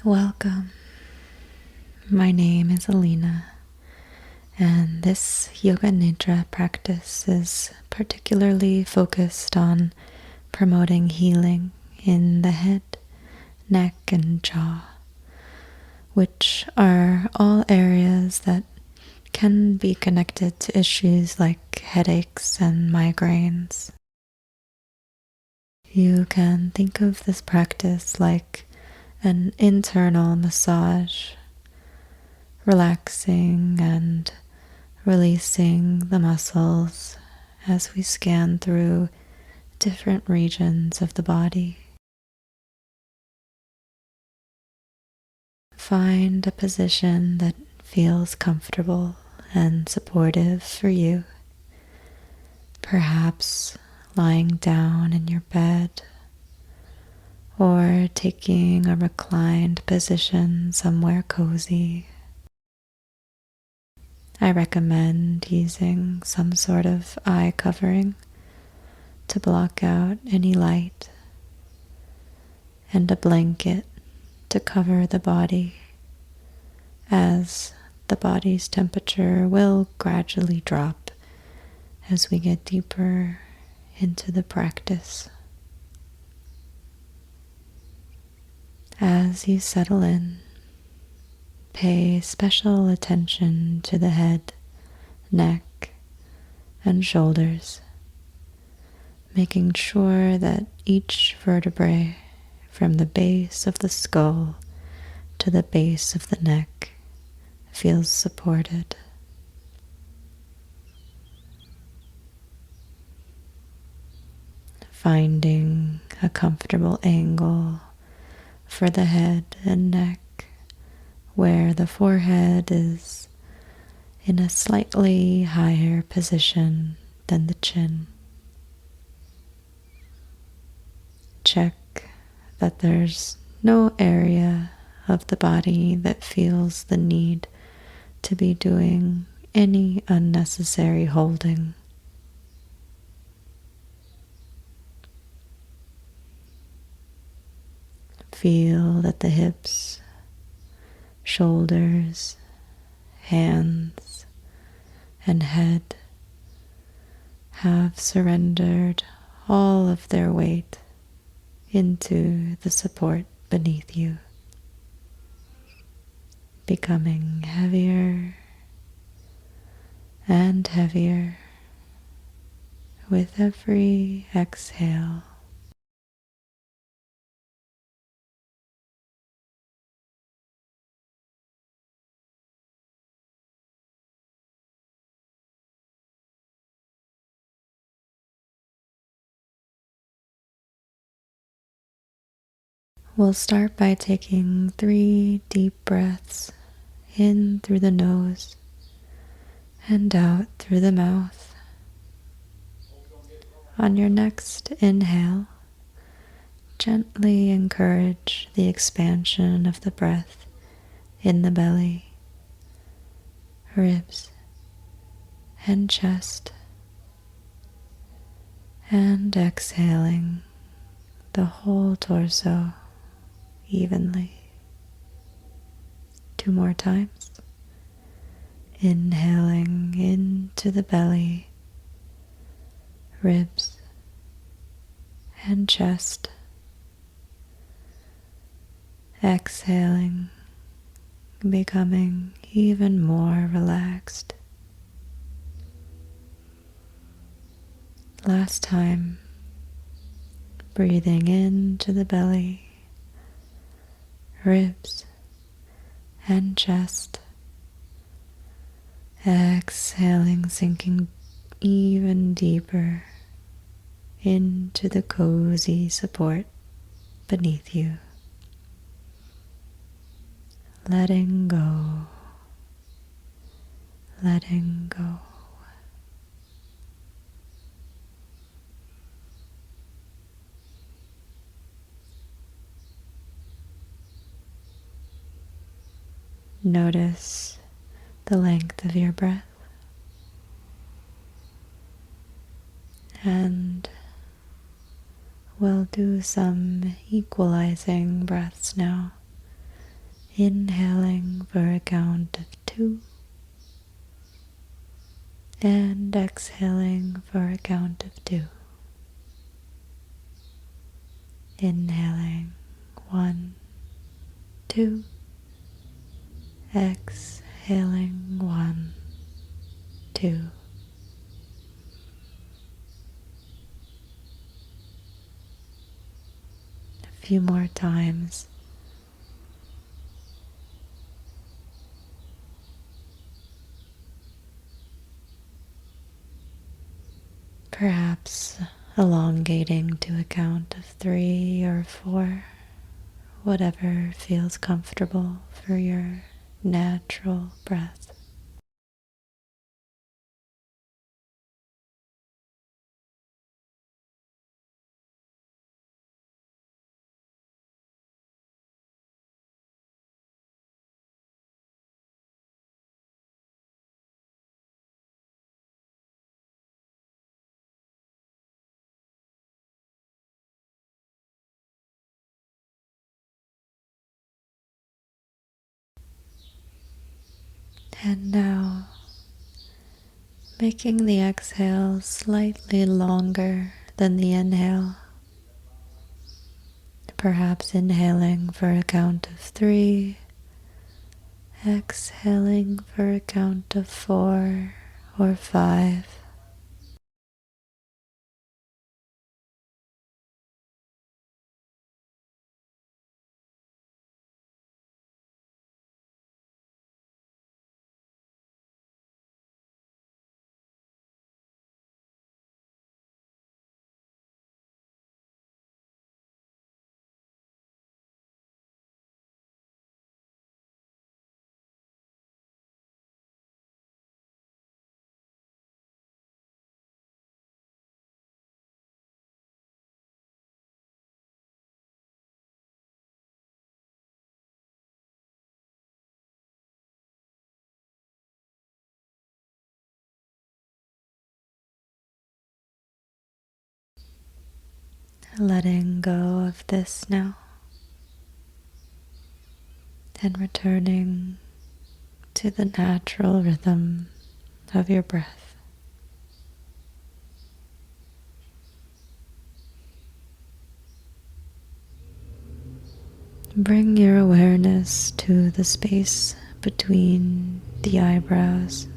Welcome. My name is Alina, and this Yoga Nidra practice is particularly focused on promoting healing in the head, neck, and jaw, which are all areas that can be connected to issues like headaches and migraines. You can think of this practice like an internal massage, relaxing and releasing the muscles as we scan through different regions of the body. Find a position that feels comfortable and supportive for you, perhaps lying down in your bed or taking a reclined position somewhere cozy. I recommend using some sort of eye covering to block out any light, and a blanket to cover the body, as the body's temperature will gradually drop as we get deeper into the practice. As you settle in, pay special attention to the head, neck, and shoulders, making sure that each vertebrae from the base of the skull to the base of the neck feels supported. Finding a comfortable angle for the head and neck where the forehead is in a slightly higher position than the chin. Check that there's no area of the body that feels the need to be doing any unnecessary holding. Feel that the hips, shoulders, hands, and head have surrendered all of their weight into the support beneath you, becoming heavier and heavier with every exhale. We'll start by taking 3 deep breaths in through the nose and out through the mouth. On your next inhale, gently encourage the expansion of the breath in the belly, ribs, and chest, and exhaling the whole torso evenly. 2 more times. Inhaling into the belly, ribs, and chest. Exhaling, becoming even more relaxed. Last time, breathing into the belly, ribs, and chest. Exhaling, sinking even deeper into the cozy support beneath you. Letting go, letting go. Notice the length of your breath, and we'll do some equalizing breaths now Inhaling for a count of 2 and exhaling for a count of 2. Inhaling 1, 2, exhaling 1, 2. A few more times. Perhaps elongating to a count of 3 or 4, whatever feels comfortable for your natural breath. And now, making the exhale slightly longer than the inhale, perhaps inhaling for a count of 3, exhaling for a count of 4 or 5. Letting go of this now and returning to the natural rhythm of your breath. Bring your awareness to the space between the eyebrows,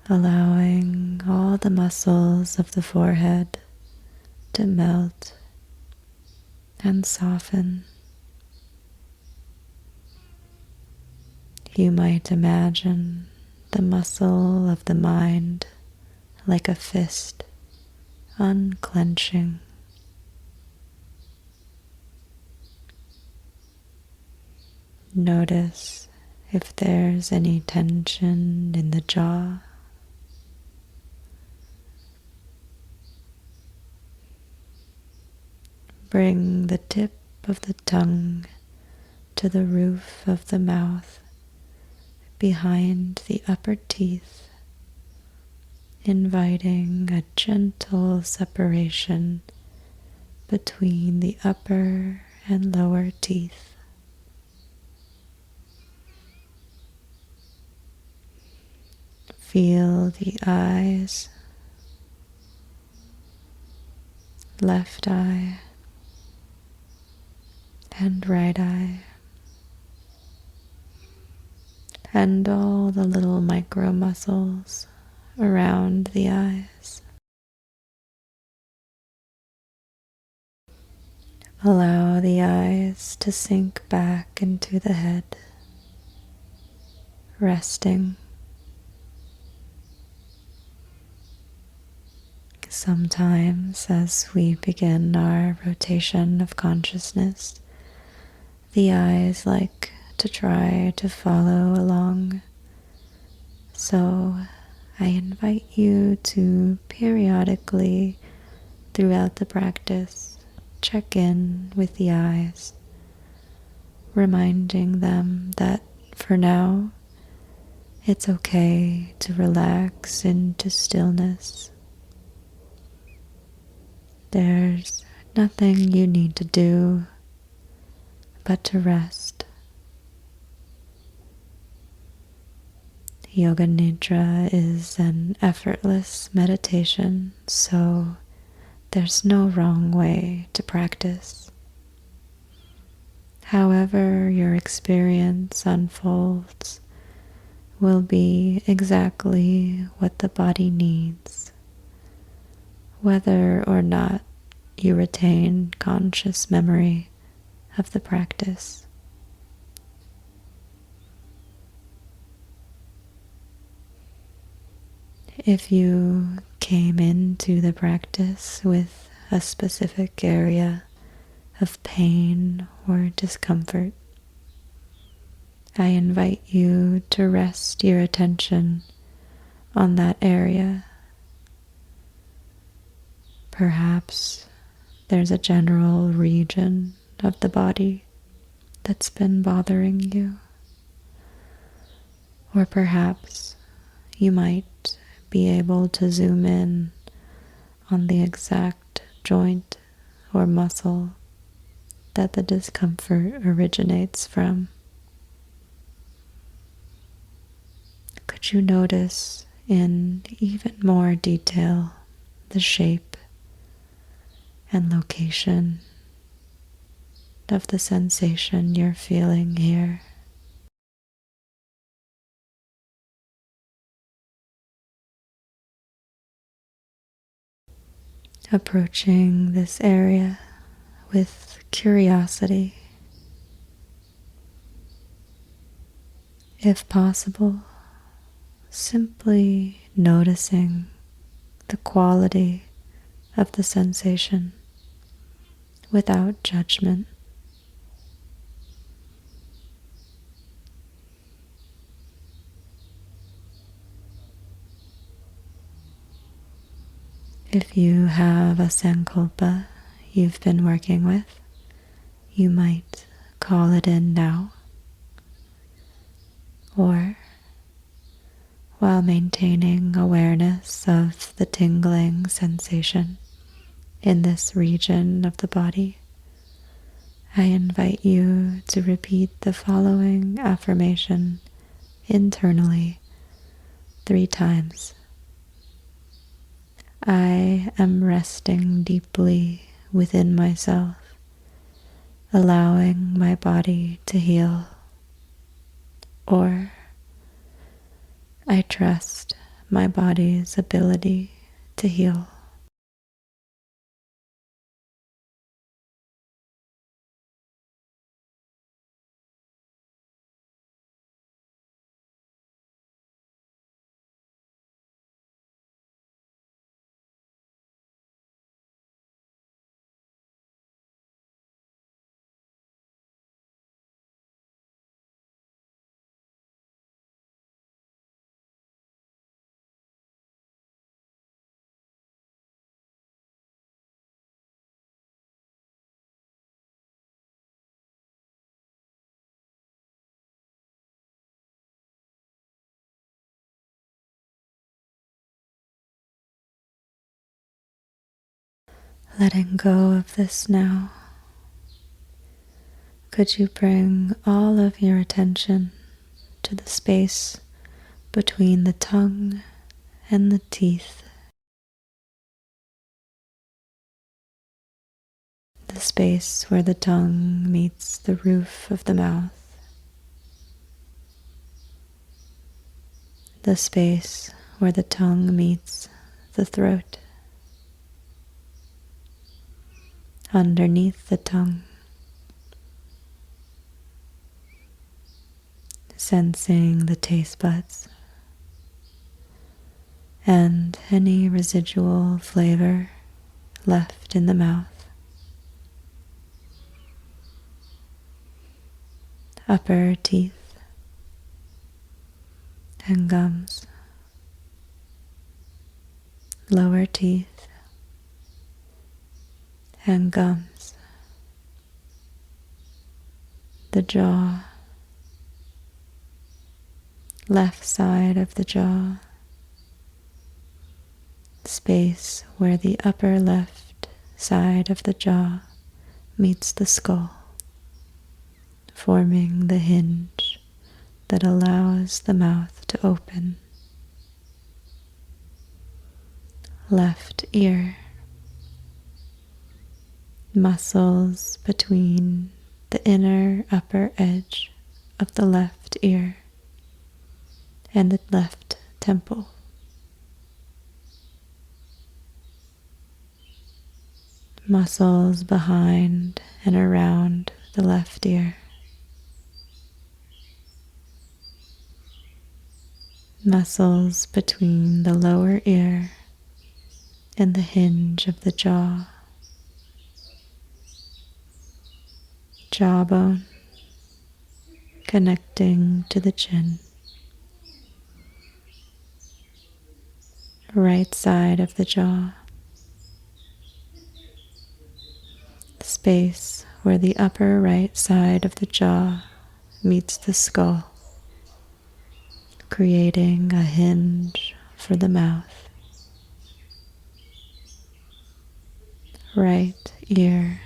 allowing all the muscles of the forehead to melt and soften. You might imagine the muscle of the mind like a fist unclenching. Notice if there's any tension in the jaw. Bring the tip of the tongue to the roof of the mouth behind the upper teeth, inviting a gentle separation between the upper and lower teeth. Feel the eyes, left eye and right eye, and all the little micro muscles around the eyes. Allow the eyes to sink back into the head, resting. Sometimes, as we begin our rotation of consciousness, the eyes like to try to follow along. So I invite you to periodically, throughout the practice, check in with the eyes, reminding them that for now, it's okay to relax into stillness. There's nothing you need to do, but to rest. Yoga Nidra is an effortless meditation, so there's no wrong way to practice. However your experience unfolds will be exactly what the body needs, whether or not you retain conscious memory of the practice. If you came into the practice with a specific area of pain or discomfort, I invite you to rest your attention on that area. Perhaps there's a general region of the body that's been bothering you, or perhaps you might be able to zoom in on the exact joint or muscle that the discomfort originates from. Could you notice in even more detail the shape and location of the sensation you're feeling here? Approaching this area with curiosity. If possible, simply noticing the quality of the sensation without judgment. If you have a sankalpa you've been working with, you might call it in now, or while maintaining awareness of the tingling sensation in this region of the body, I invite you to repeat the following affirmation internally 3 times. I am resting deeply within myself, allowing my body to heal. Or, I trust my body's ability to heal. Letting go of this now, could you bring all of your attention to the space between the tongue and the teeth, the space where the tongue meets the roof of the mouth, the space where the tongue meets the throat, underneath the tongue, sensing the taste buds and any residual flavor left in the mouth, upper teeth and gums, lower teeth and gums, the jaw, left side of the jaw, space where the upper left side of the jaw meets the skull. forming the hinge that allows the mouth to open. Left ear, muscles between the inner upper edge of the left ear and the left temple. Muscles behind and around the left ear. Muscles between the lower ear and the hinge of the jaw. Jawbone connecting to the chin. Right side of the jaw. Space where the upper right side of the jaw meets the skull, creating a hinge for the mouth. Right ear.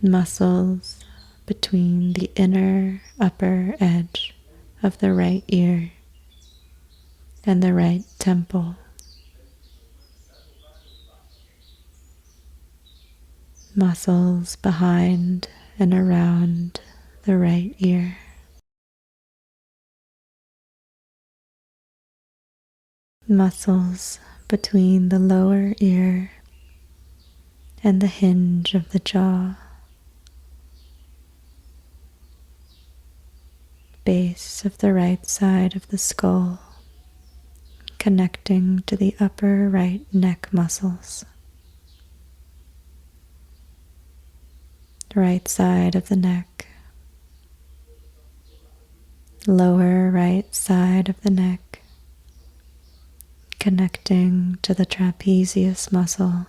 Muscles between the inner upper edge of the right ear and the right temple. Muscles behind and around the right ear. Muscles between the lower ear and the hinge of the jaw. Base of the right side of the skull, connecting to the upper right neck muscles. Right side of the neck. Lower right side of the neck, connecting to the trapezius muscle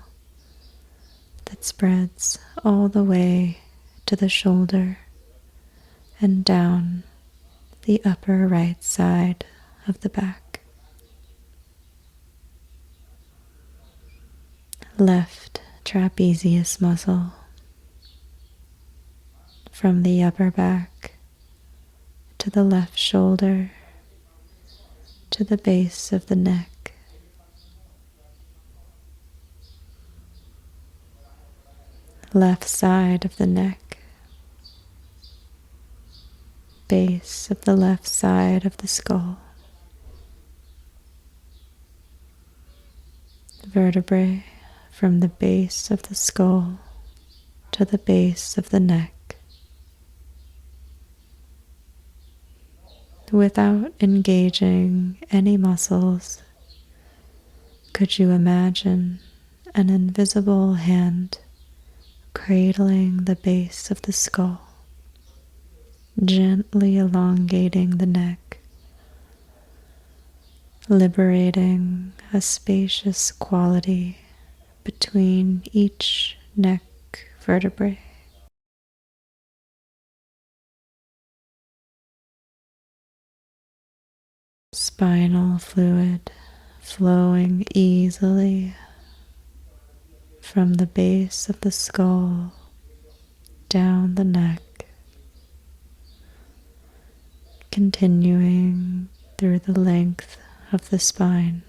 that spreads all the way to the shoulder and down the upper right side of the back. Left trapezius muscle from the upper back to the left shoulder to the base of the neck. Left side of the neck. Base of the left side of the skull. Vertebrae from the base of the skull to the base of the neck. Without engaging any muscles, could you imagine an invisible hand cradling the base of the skull, gently elongating the neck, liberating a spacious quality between each neck vertebrae? Spinal fluid flowing easily from the base of the skull down the neck, continuing through the length of the spine.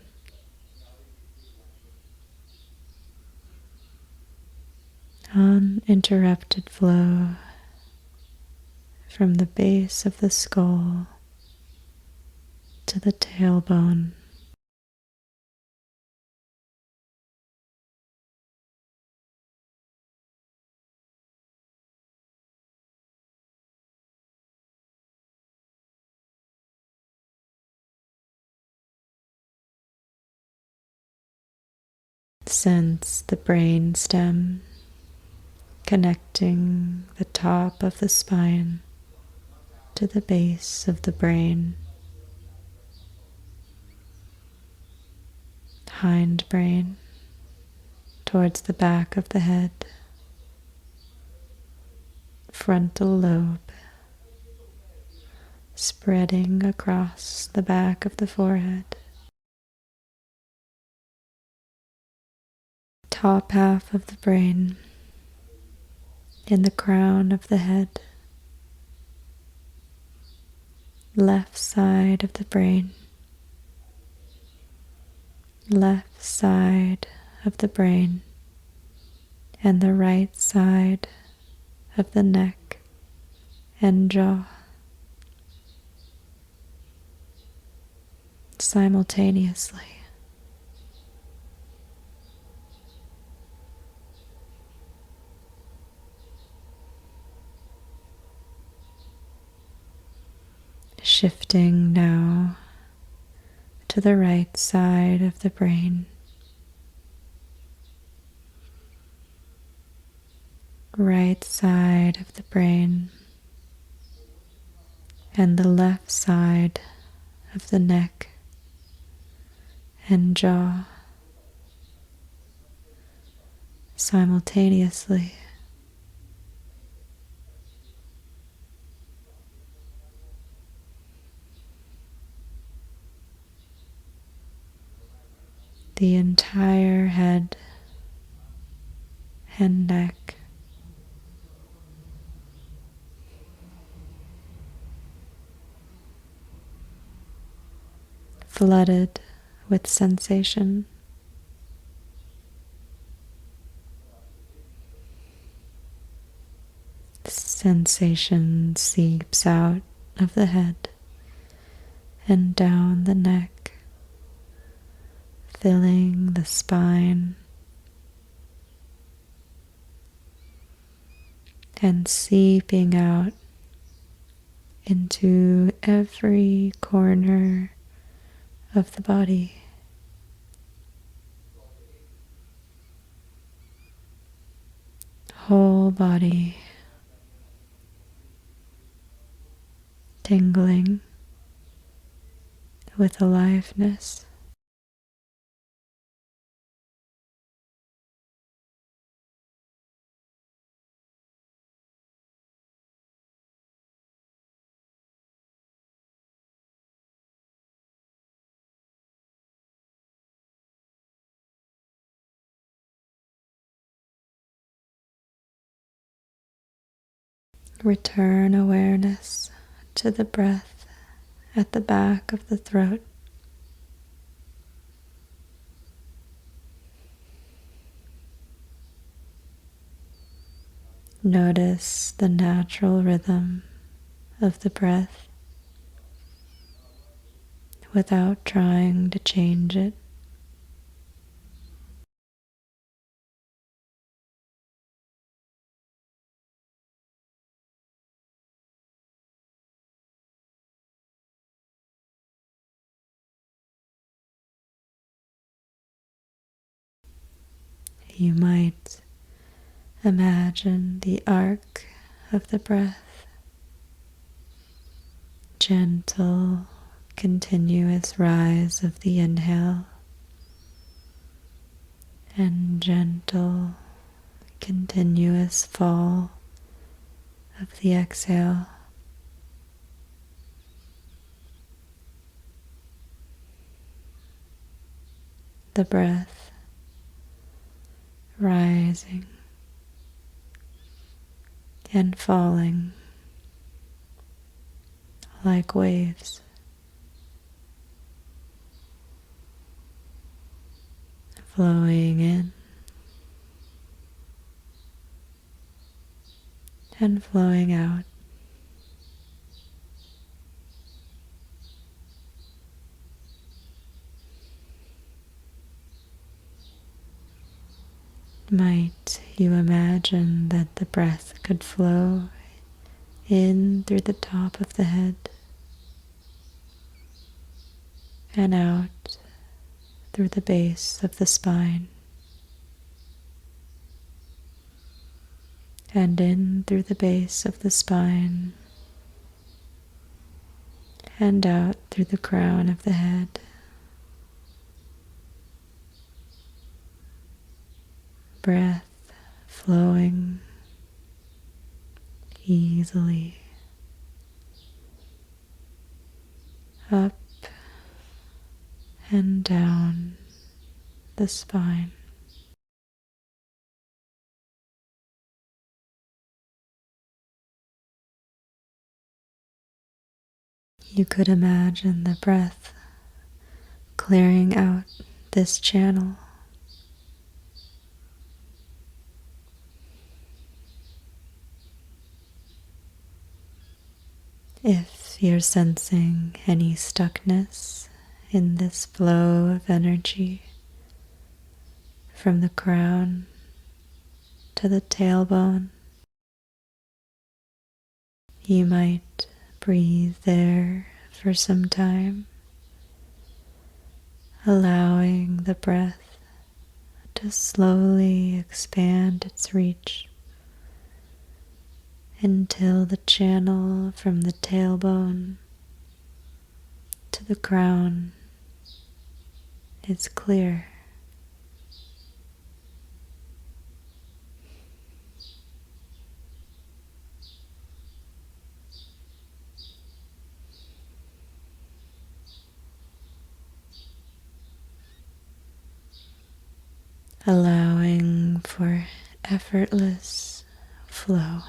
Uninterrupted flow from the base of the skull to the tailbone. Sense the brain stem connecting the top of the spine to the base of the brain. Hindbrain towards the back of the head. Frontal lobe spreading across the back of the forehead. Top half of the brain in the crown of the head, left side of the brain, left side of the brain, and the right side of the neck and jaw simultaneously. Shifting now to the right side of the brain, right side of the brain, and the left side of the neck and jaw simultaneously. The entire head and neck flooded with sensation. Sensation seeps out of the head and down the neck, filling the spine and seeping out into every corner of the body. Whole body tingling with aliveness. Return awareness to the breath at the back of the throat. Notice the natural rhythm of the breath without trying to change it. You might imagine the arc of the breath, gentle, continuous rise of the inhale and gentle, continuous fall of the exhale. The breath rising and falling like waves. Flowing in and flowing out. Might you imagine that the breath could flow in through the top of the head and out through the base of the spine and in through the base of the spine and out through the crown of the head. Breath flowing easily up and down the spine. You could imagine the breath clearing out this channel. If you're sensing any stuckness in this flow of energy from the crown to the tailbone, you might breathe there for some time, allowing the breath to slowly expand its reach until the channel from the tailbone to the crown is clear. Allowing for effortless flow.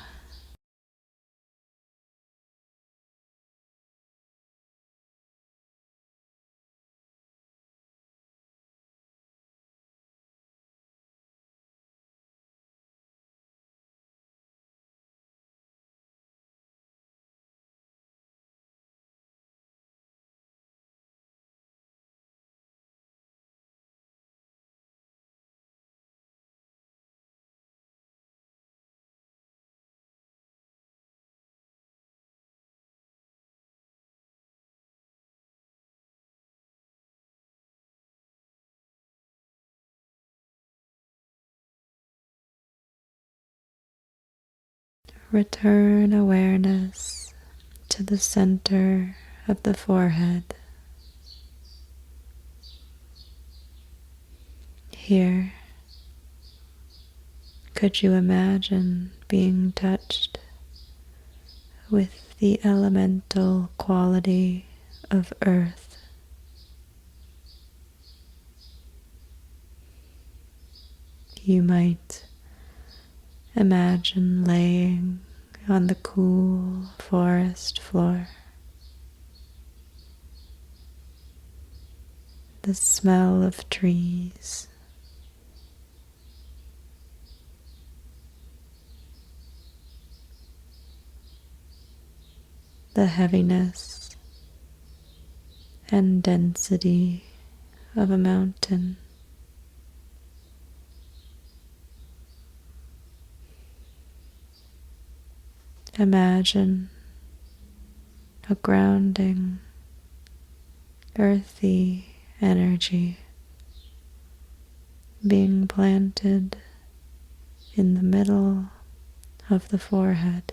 Return awareness to the center of the forehead. Here, could you imagine being touched with the elemental quality of earth? You might imagine laying on the cool forest floor. The smell of trees, the heaviness and density of a mountain. Imagine a grounding, earthy energy being planted in the middle of the forehead.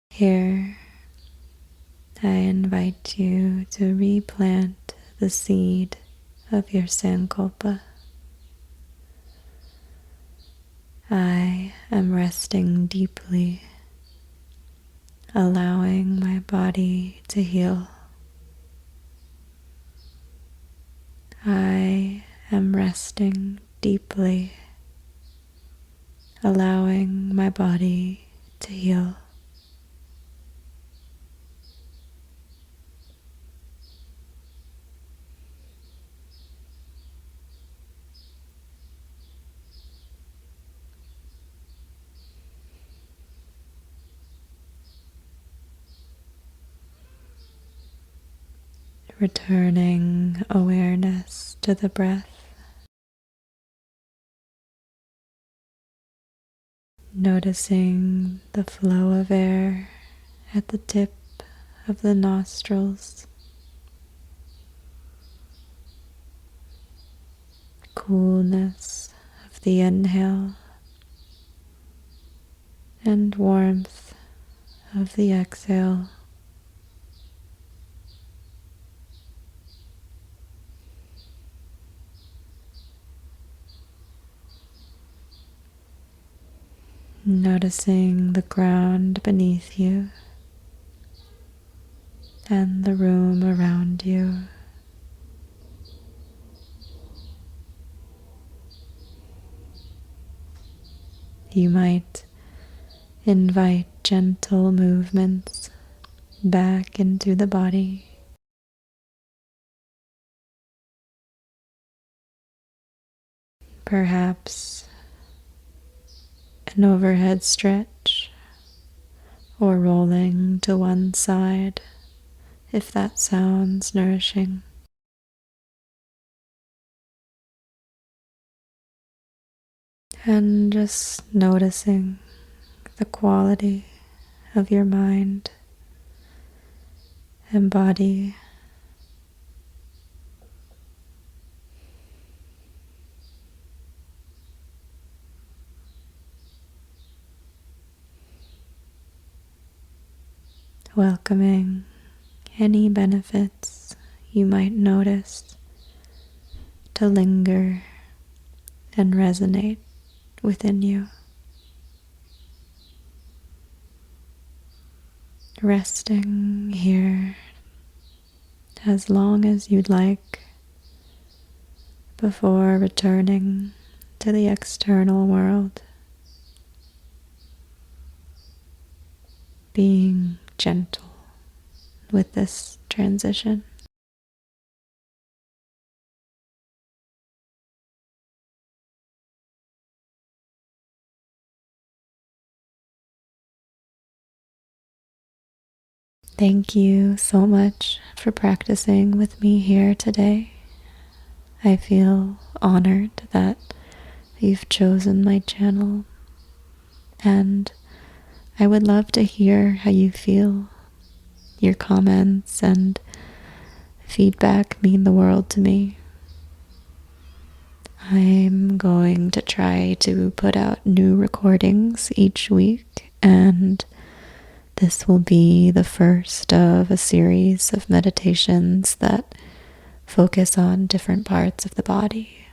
Here, I invite you to replant the seed of your sankalpa. I am resting deeply, allowing my body to heal. I am resting deeply, allowing my body to heal. Returning awareness to the breath, noticing the flow of air at the tip of the nostrils, coolness of the inhale, and warmth of the exhale. Noticing the ground beneath you and the room around you. You might invite gentle movements back into the body. Perhaps an overhead stretch or rolling to one side if that sounds nourishing. And just noticing the quality of your mind and body. Welcoming any benefits you might notice to linger and resonate within you. Resting here as long as you'd like before returning to the external world. Being gentle with this transition. Thank you so much for practicing with me here today. I feel honored that you've chosen my channel, and I would love to hear how you feel. Your comments and feedback mean the world to me. I'm going to try to put out new recordings each week, and this will be the first of a series of meditations that focus on different parts of the body.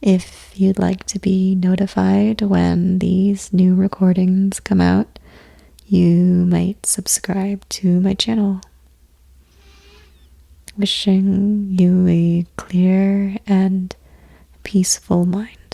If you'd like to be notified when these new recordings come out, you might subscribe to my channel. Wishing you a clear and peaceful mind.